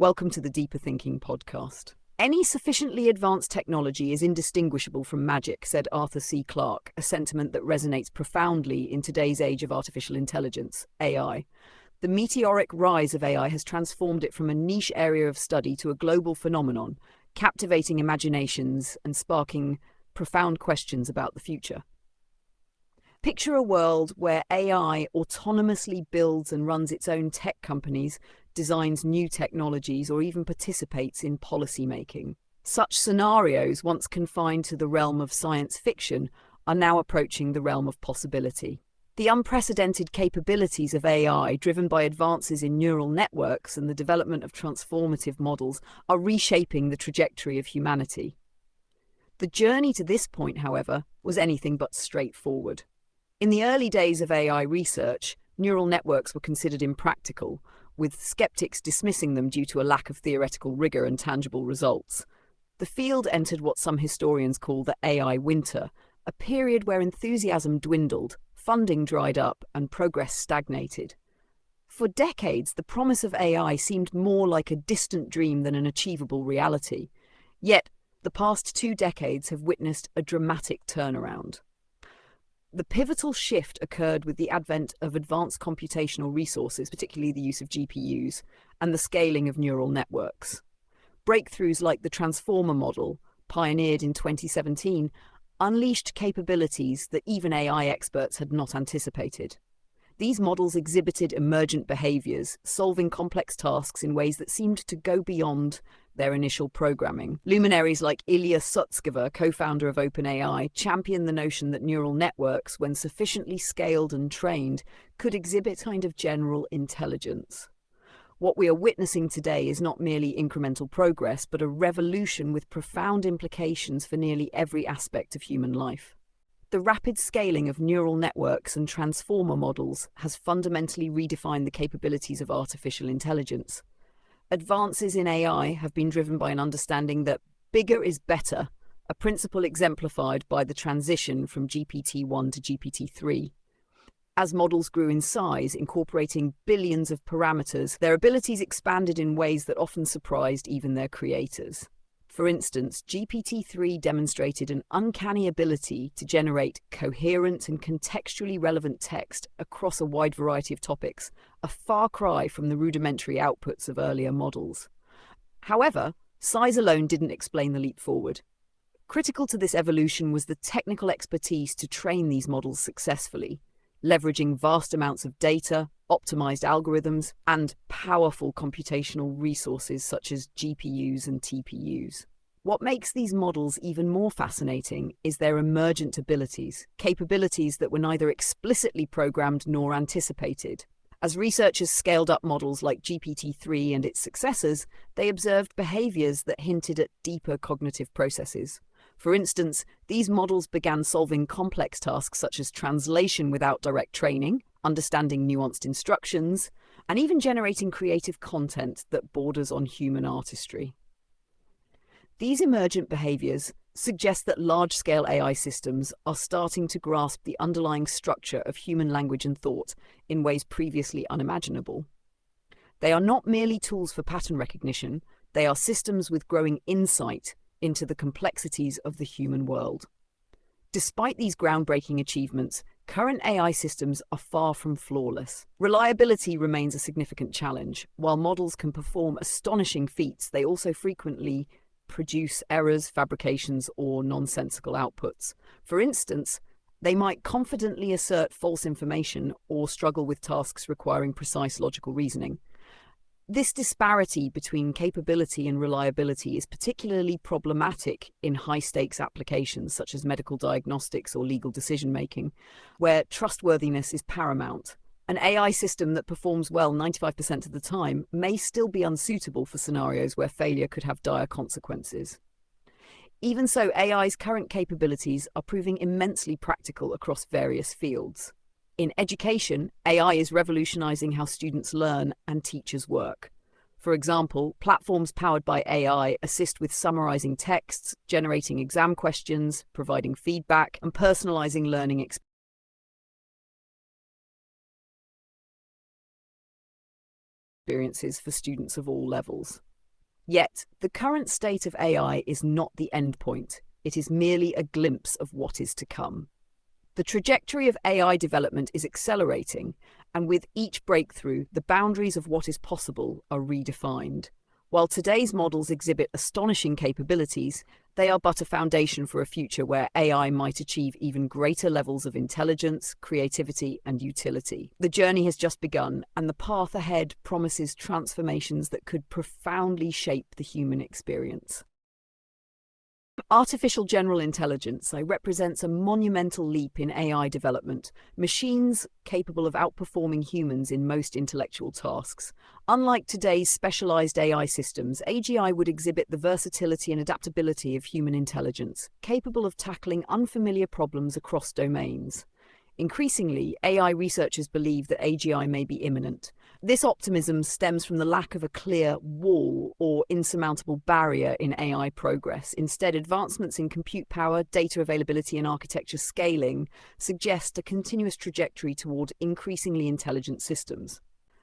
Welcome to the Deeper Thinking podcast. Any sufficiently advanced technology is indistinguishable from magic, said Arthur C. Clarke, a sentiment that resonates profoundly in today's age of artificial intelligence, AI. The meteoric rise of AI has transformed it from a niche area of study to a global phenomenon, captivating imaginations and sparking profound questions about the future. Picture a world where AI autonomously builds and runs its own tech companies, designs new technologies, or even participates in policy making. Such scenarios, once confined to the realm of science fiction, are now approaching the realm of possibility. The unprecedented capabilities of AI, driven by advances in neural networks and the development of transformative models, are reshaping the trajectory of humanity. The journey to this point, however, was anything but straightforward. In the early days of AI research, neural networks were considered impractical, with skeptics dismissing them due to a lack of theoretical rigor and tangible results. The field entered what some historians call the AI winter, a period where enthusiasm dwindled, funding dried up, and progress stagnated. For decades, the promise of AI seemed more like a distant dream than an achievable reality. Yet, the past 2 decades have witnessed a dramatic turnaround. The pivotal shift occurred with the advent of advanced computational resources, particularly the use of GPUs, and the scaling of neural networks. Breakthroughs like the transformer model, pioneered in 2017, unleashed capabilities that even AI experts had not anticipated. These models exhibited emergent behaviors, solving complex tasks in ways that seemed to go beyond their initial programming. Luminaries like Ilya Sutskever, co-founder of OpenAI, championed the notion that neural networks, when sufficiently scaled and trained, could exhibit a kind of general intelligence. What we are witnessing today is not merely incremental progress, but a revolution with profound implications for nearly every aspect of human life. The rapid scaling of neural networks and transformer models has fundamentally redefined the capabilities of artificial intelligence. Advances in AI have been driven by an understanding that bigger is better, a principle exemplified by the transition from GPT-1 to GPT-3. As models grew in size, incorporating billions of parameters, their abilities expanded in ways that often surprised even their creators. For instance, GPT-3 demonstrated an uncanny ability to generate coherent and contextually relevant text across a wide variety of topics, a far cry from the rudimentary outputs of earlier models. However, size alone didn't explain the leap forward. Critical to this evolution was the technical expertise to train these models successfully, leveraging vast amounts of data, optimized algorithms, and powerful computational resources such as GPUs and TPUs. What makes these models even more fascinating is their emergent abilities, capabilities that were neither explicitly programmed nor anticipated. As researchers scaled up models like GPT-3 and its successors, they observed behaviors that hinted at deeper cognitive processes. For instance, these models began solving complex tasks such as translation without direct training, understanding nuanced instructions, and even generating creative content that borders on human artistry. These emergent behaviors suggest that large-scale AI systems are starting to grasp the underlying structure of human language and thought in ways previously unimaginable. They are not merely tools for pattern recognition, they are systems with growing insight into the complexities of the human world. Despite these groundbreaking achievements, current AI systems are far from flawless. Reliability remains a significant challenge. While models can perform astonishing feats, they also frequently produce errors, fabrications, or nonsensical outputs. For instance, they might confidently assert false information or struggle with tasks requiring precise logical reasoning. This disparity between capability and reliability is particularly problematic in high-stakes applications such as medical diagnostics or legal decision-making, where trustworthiness is paramount. An AI system that performs well 95% of the time may still be unsuitable for scenarios where failure could have dire consequences. Even so, AI's current capabilities are proving immensely practical across various fields. In education, AI is revolutionizing how students learn and teachers work. For example, platforms powered by AI assist with summarizing texts, generating exam questions, providing feedback, and personalizing learning experiences. experiences for students of all levels. Yet, the current state of AI is not the end point. It is merely a glimpse of what is to come. The trajectory of AI development is accelerating, and with each breakthrough, the boundaries of what is possible are redefined. While today's models exhibit astonishing capabilities, they are but a foundation for a future where AI might achieve even greater levels of intelligence, creativity, and utility. The journey has just begun, and the path ahead promises transformations that could profoundly shape the human experience. Artificial general intelligence represents a monumental leap in AI development, machines capable of outperforming humans in most intellectual tasks. Unlike today's specialized AI systems, AGI would exhibit the versatility and adaptability of human intelligence, capable of tackling unfamiliar problems across domains. Increasingly, AI researchers believe that AGI may be imminent. This optimism stems from the lack of a clear wall or insurmountable barrier in AI progress. Instead, advancements in compute power, data availability, and architecture scaling suggest a continuous trajectory toward increasingly intelligent systems.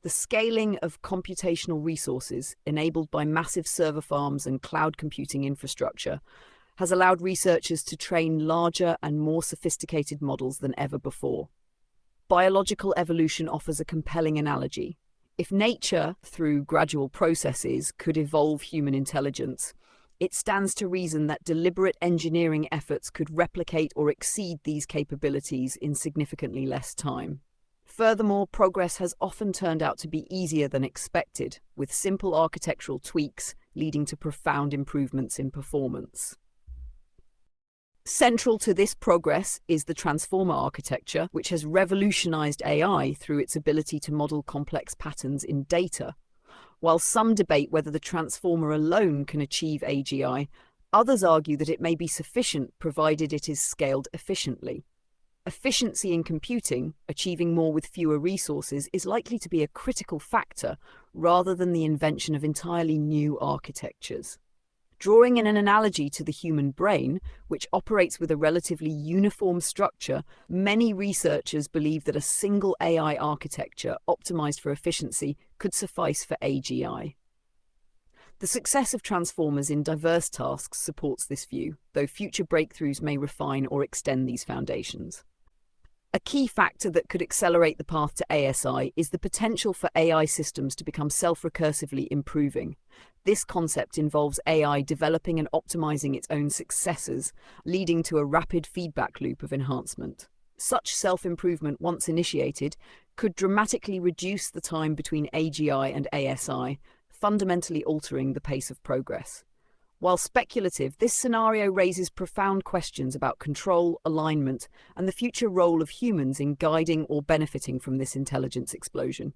The scaling of computational resources, enabled by massive server farms and cloud computing infrastructure, has allowed researchers to train larger and more sophisticated models than ever before. Biological evolution offers a compelling analogy. If nature, through gradual processes, could evolve human intelligence, it stands to reason that deliberate engineering efforts could replicate or exceed these capabilities in significantly less time. Furthermore, progress has often turned out to be easier than expected, with simple architectural tweaks leading to profound improvements in performance. Central to this progress is the transformer architecture, which has revolutionized AI through its ability to model complex patterns in data. While some debate whether the transformer alone can achieve AGI, others argue that it may be sufficient provided it is scaled efficiently. Efficiency in computing, achieving more with fewer resources, is likely to be a critical factor rather than the invention of entirely new architectures. Drawing in an analogy to the human brain, which operates with a relatively uniform structure, many researchers believe that a single AI architecture optimized for efficiency could suffice for AGI. The success of transformers in diverse tasks supports this view, though future breakthroughs may refine or extend these foundations. A key factor that could accelerate the path to ASI is the potential for AI systems to become self-recursively improving. This concept involves AI developing and optimizing its own successors, leading to a rapid feedback loop of enhancement. Such self-improvement, once initiated, could dramatically reduce the time between AGI and ASI, fundamentally altering the pace of progress. While speculative, this scenario raises profound questions about control, alignment, and the future role of humans in guiding or benefiting from this intelligence explosion.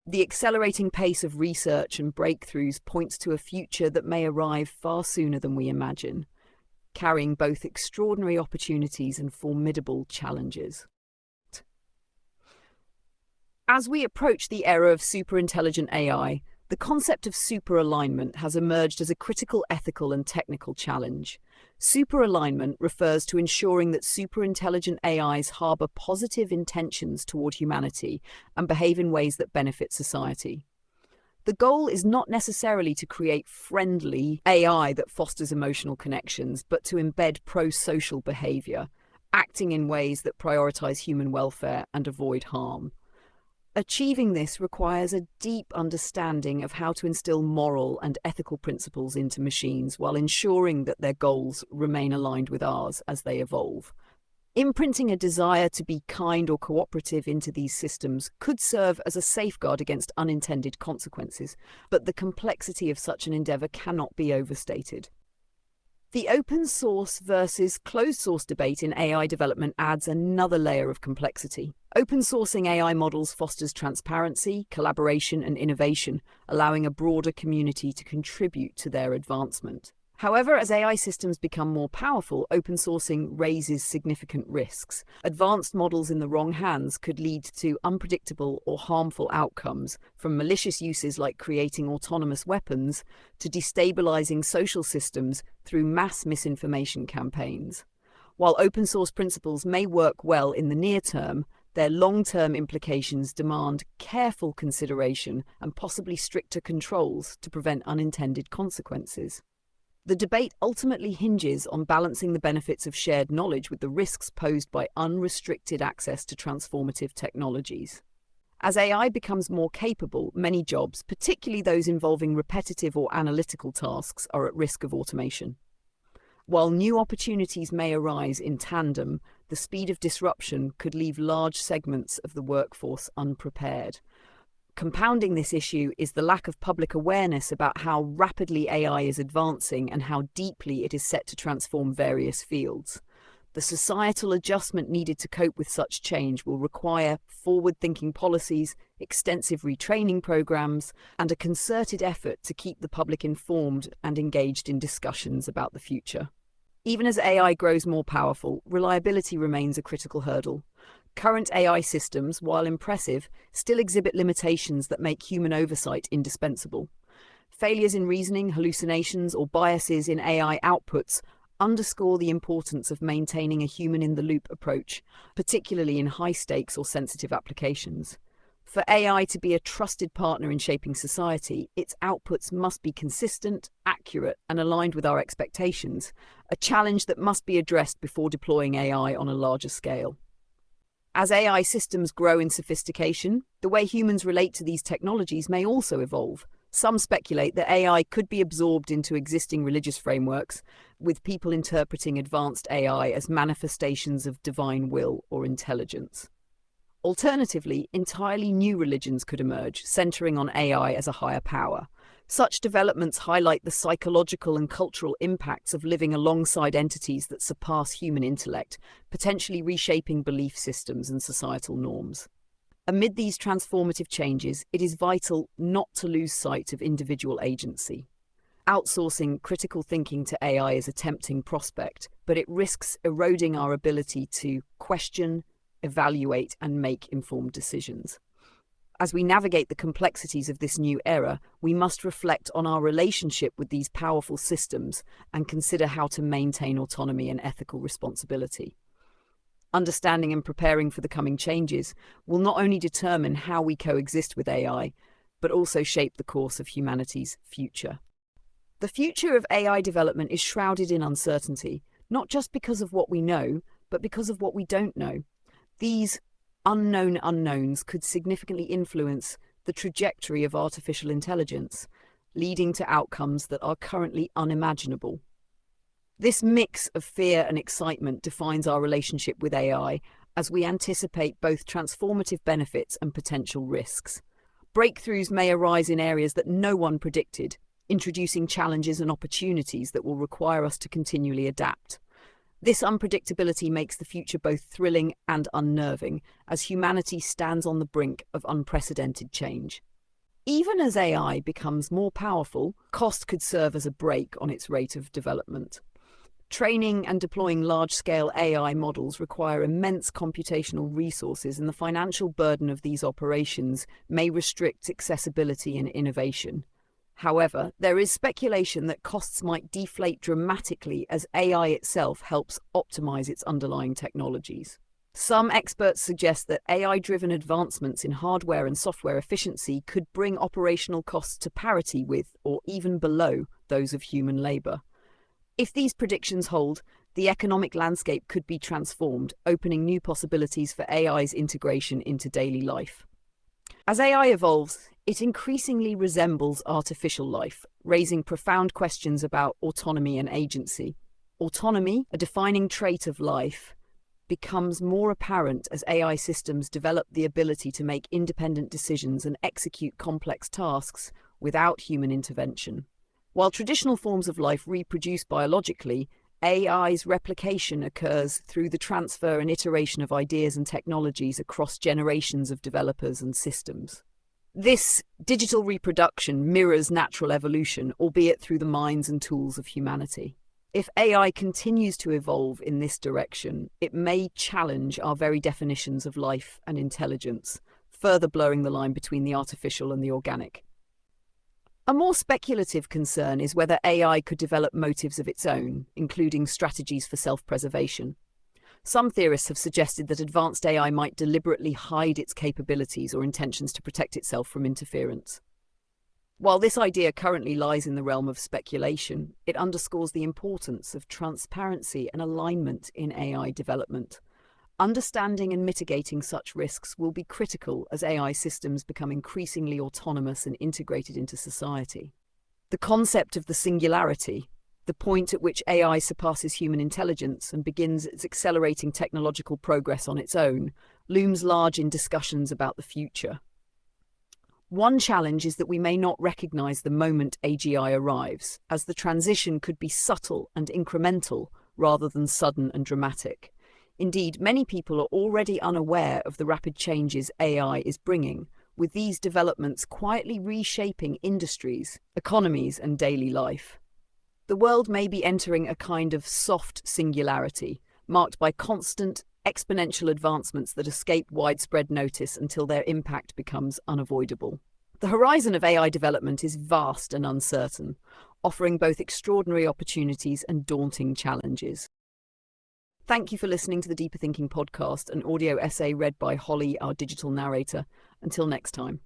The accelerating pace of research and breakthroughs points to a future that may arrive far sooner than we imagine, carrying both extraordinary opportunities and formidable challenges. As we approach the era of superintelligent AI, the concept of superalignment has emerged as a critical ethical and technical challenge. Superalignment refers to ensuring that superintelligent AIs harbor positive intentions toward humanity and behave in ways that benefit society. The goal is not necessarily to create friendly AI that fosters emotional connections, but to embed pro-social behavior, acting in ways that prioritize human welfare and avoid harm. Achieving this requires a deep understanding of how to instill moral and ethical principles into machines while ensuring that their goals remain aligned with ours as they evolve. Imprinting a desire to be kind or cooperative into these systems could serve as a safeguard against unintended consequences, but the complexity of such an endeavor cannot be overstated. The open source versus closed source debate in AI development adds another layer of complexity. Open sourcing AI models fosters transparency, collaboration, and innovation, allowing a broader community to contribute to their advancement. However, as AI systems become more powerful, open sourcing raises significant risks. Advanced models in the wrong hands could lead to unpredictable or harmful outcomes, from malicious uses like creating autonomous weapons to destabilizing social systems through mass misinformation campaigns. While open source principles may work well in the near term, their long-term implications demand careful consideration and possibly stricter controls to prevent unintended consequences. The debate ultimately hinges on balancing the benefits of shared knowledge with the risks posed by unrestricted access to transformative technologies. As AI becomes more capable, many jobs, particularly those involving repetitive or analytical tasks, are at risk of automation. While new opportunities may arise in tandem, the speed of disruption could leave large segments of the workforce unprepared. Compounding this issue is the lack of public awareness about how rapidly AI is advancing and how deeply it is set to transform various fields. The societal adjustment needed to cope with such change will require forward-thinking policies, extensive retraining programs, and a concerted effort to keep the public informed and engaged in discussions about the future. Even as AI grows more powerful, reliability remains a critical hurdle. Current AI systems, while impressive, still exhibit limitations that make human oversight indispensable. Failures in reasoning, hallucinations, or biases in AI outputs underscore the importance of maintaining a human-in-the-loop approach, particularly in high-stakes or sensitive applications. For AI to be a trusted partner in shaping society, its outputs must be consistent, accurate, and aligned with our expectations, a challenge that must be addressed before deploying AI on a larger scale. As AI systems grow in sophistication, the way humans relate to these technologies may also evolve. Some speculate that AI could be absorbed into existing religious frameworks, with people interpreting advanced AI as manifestations of divine will or intelligence. Alternatively, entirely new religions could emerge, centering on AI as a higher power. Such developments highlight the psychological and cultural impacts of living alongside entities that surpass human intellect, potentially reshaping belief systems and societal norms. Amid these transformative changes, it is vital not to lose sight of individual agency. Outsourcing critical thinking to AI is a tempting prospect, but it risks eroding our ability to question, evaluate, and make informed decisions. As we navigate the complexities of this new era, we must reflect on our relationship with these powerful systems and consider how to maintain autonomy and ethical responsibility. Understanding and preparing for the coming changes will not only determine how we coexist with AI, but also shape the course of humanity's future. The future of AI development is shrouded in uncertainty, not just because of what we know, but because of what we don't know. These unknown unknowns could significantly influence the trajectory of artificial intelligence, leading to outcomes that are currently unimaginable. This mix of fear and excitement defines our relationship with AI as we anticipate both transformative benefits and potential risks. Breakthroughs may arise in areas that no one predicted, introducing challenges and opportunities that will require us to continually adapt. This unpredictability makes the future both thrilling and unnerving, as humanity stands on the brink of unprecedented change. Even as AI becomes more powerful, cost could serve as a brake on its rate of development. Training and deploying large-scale AI models require immense computational resources, and the financial burden of these operations may restrict accessibility and innovation. However, there is speculation that costs might deflate dramatically as AI itself helps optimize its underlying technologies. Some experts suggest that AI-driven advancements in hardware and software efficiency could bring operational costs to parity with or even below those of human labor. If these predictions hold, the economic landscape could be transformed, opening new possibilities for AI's integration into daily life. As AI evolves, it increasingly resembles artificial life, raising profound questions about autonomy and agency. Autonomy, a defining trait of life, becomes more apparent as AI systems develop the ability to make independent decisions and execute complex tasks without human intervention. While traditional forms of life reproduce biologically, AI's replication occurs through the transfer and iteration of ideas and technologies across generations of developers and systems. This digital reproduction mirrors natural evolution, albeit through the minds and tools of humanity. If AI continues to evolve in this direction, it may challenge our very definitions of life and intelligence, further blurring the line between the artificial and the organic. A more speculative concern is whether AI could develop motives of its own, including strategies for self-preservation. Some theorists have suggested that advanced AI might deliberately hide its capabilities or intentions to protect itself from interference. While this idea currently lies in the realm of speculation, it underscores the importance of transparency and alignment in AI development. Understanding and mitigating such risks will be critical as AI systems become increasingly autonomous and integrated into society. The concept of the singularity, the point at which AI surpasses human intelligence and begins its accelerating technological progress on its own, looms large in discussions about the future. One challenge is that we may not recognize the moment AGI arrives, as the transition could be subtle and incremental rather than sudden and dramatic. Indeed, many people are already unaware of the rapid changes AI is bringing, with these developments quietly reshaping industries, economies, and daily life. The world may be entering a kind of soft singularity, marked by constant, exponential advancements that escape widespread notice until their impact becomes unavoidable. The horizon of AI development is vast and uncertain, offering both extraordinary opportunities and daunting challenges. Thank you for listening to the Deeper Thinking podcast, an audio essay read by Holly, our digital narrator. Until next time.